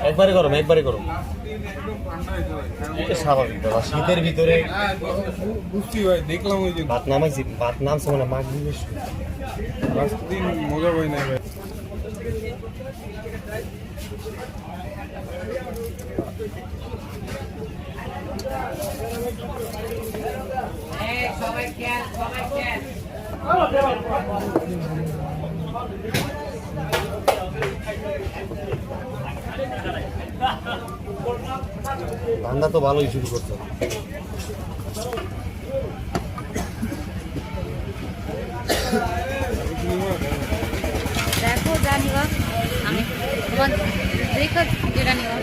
একবারে গরম একবারে গরম স্বাভাবিক বাবা শীতের ভিতরে বুঝছি ভাই দেখলাম ওই যে ভাত নামাইছি ভাত নামছে মানে মাছ নিয়ে দিন মজা পাই না ভাই ধান্দা তো ভালোই শুরু করছে দেখো জানিবা আমি তোমার দেখো যেটা নিবা